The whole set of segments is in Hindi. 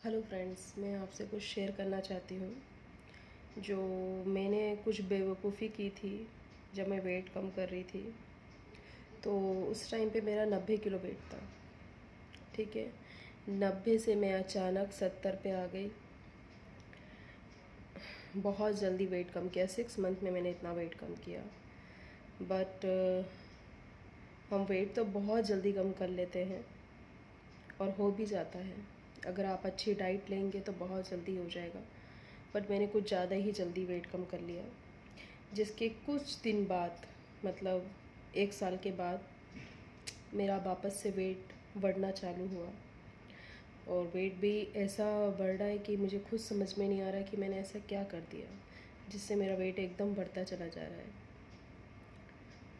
हेलो फ्रेंड्स, मैं आपसे कुछ शेयर करना चाहती हूँ। जो मैंने कुछ बेवकूफ़ी की थी जब मैं वेट कम कर रही थी। तो उस टाइम पे मेरा 90 किलो वेट था। ठीक है, 90 से मैं अचानक 70 पे आ गई। बहुत जल्दी वेट कम किया, 6 मंथ में मैंने इतना वेट कम किया। बट हम वेट तो बहुत जल्दी कम कर लेते हैं और हो भी जाता है। अगर आप अच्छी डाइट लेंगे तो बहुत जल्दी हो जाएगा। बट मैंने कुछ ज़्यादा ही जल्दी वेट कम कर लिया, जिसके कुछ दिन बाद, मतलब 1 साल के बाद, मेरा वापस से वेट बढ़ना चालू हुआ। और वेट भी ऐसा बढ़ रहा है कि मुझे खुद समझ में नहीं आ रहा है कि मैंने ऐसा क्या कर दिया जिससे मेरा वेट एकदम बढ़ता चला जा रहा है।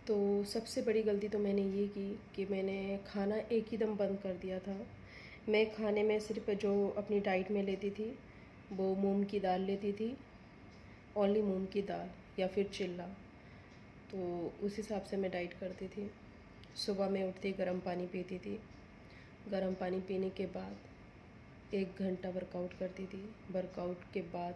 तो सबसे बड़ी गलती तो मैंने ये की कि मैंने खाना एक ही दम बंद कर दिया था। मैं खाने में सिर्फ जो अपनी डाइट में लेती थी वो मूंग की दाल लेती थी, ओनली मूंग की दाल या फिर चिल्ला। तो उस हिसाब से मैं डाइट करती थी। सुबह में उठते ही गर्म पानी पीती थी। गर्म पानी पीने के बाद 1 घंटा वर्कआउट करती थी। वर्कआउट के बाद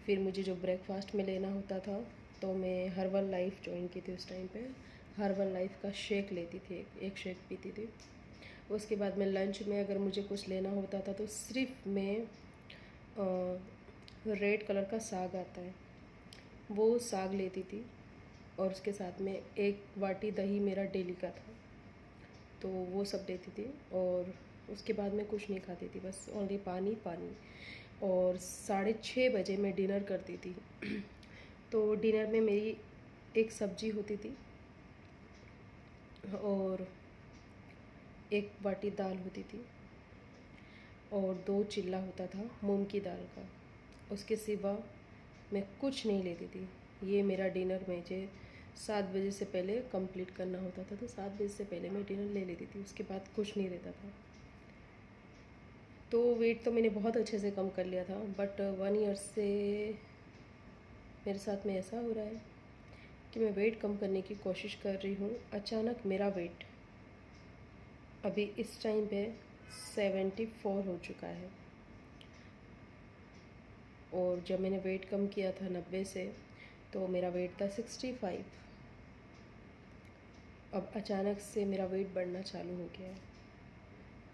फिर मुझे जो ब्रेकफास्ट में लेना होता था, तो मैं हर्बल लाइफ ज्वाइन की थी। उस टाइम पे हर्बल लाइफ का शेक लेती थी, एक शेक पीती थी। उसके बाद में लंच में अगर मुझे कुछ लेना होता था तो सिर्फ मैं रेड कलर का साग आता है वो साग लेती थी। और उसके साथ में 1 बाटी दही मेरा डेली का था, तो वो सब लेती थी। और उसके बाद मैं कुछ नहीं खाती थी, बस ओनली पानी पानी। और 6:30 बजे मैं डिनर करती थी। तो डिनर में मेरी एक सब्जी होती थी और 1 बाटी दाल होती थी और 2 चिल्ला होता था मूंग की दाल का। उसके सिवा मैं कुछ नहीं लेती थी। ये मेरा डिनर मुझे 7 बजे से पहले कंप्लीट करना होता था, तो 7 बजे से पहले मैं डिनर ले लेती थी। उसके बाद कुछ नहीं रहता था। तो वेट तो मैंने बहुत अच्छे से कम कर लिया था, बट 1 ईयर से मेरे साथ में ऐसा हो रहा है कि मैं वेट कम करने की कोशिश कर रही हूँ। अचानक मेरा वेट अभी इस टाइम पे 74 हो चुका है। और जब मैंने वेट कम किया था 90 से, तो मेरा वेट था 65। अब अचानक से मेरा वेट बढ़ना चालू हो गया है।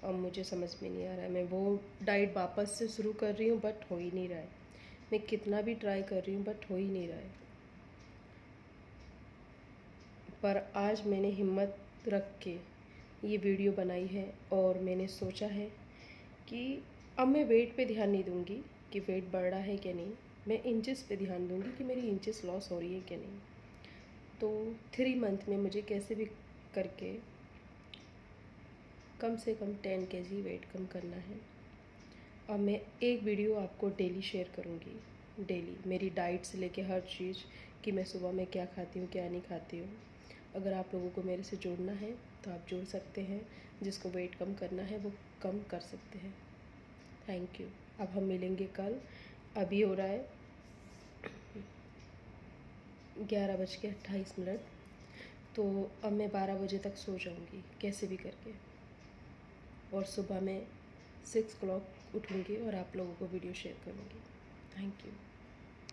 अब मुझे समझ में नहीं आ रहा है, मैं वो डाइट वापस से शुरू कर रही हूँ बट हो ही नहीं रहा है। मैं कितना भी ट्राई कर रही हूँ बट हो ही नहीं रहा है। पर आज मैंने हिम्मत रख के ये वीडियो बनाई है और मैंने सोचा है कि अब मैं वेट पे ध्यान नहीं दूँगी कि वेट बढ़ रहा है कि नहीं। मैं इंचेस पे ध्यान दूँगी कि मेरी इंचेस लॉस हो रही है कि नहीं। तो 3 मंथ में मुझे कैसे भी करके कम से कम 10 केजी वेट कम करना है। अब मैं एक वीडियो आपको डेली शेयर करूँगी। डेली मेरी डाइट से लेके हर चीज़, कि मैं सुबह में क्या खाती हूँ क्या नहीं खाती हूँ। अगर आप लोगों को मेरे से जुड़ना है तो आप जुड़ सकते हैं। जिसको वेट कम करना है वो कम कर सकते हैं। Thank you. अब हम मिलेंगे कल। अभी हो रहा है 11:28। तो अब मैं 12 बजे तक सो जाऊँगी कैसे भी करके, और सुबह में 6 o'clock उठूँगी और आप लोगों को वीडियो शेयर करूँगी। Thank you.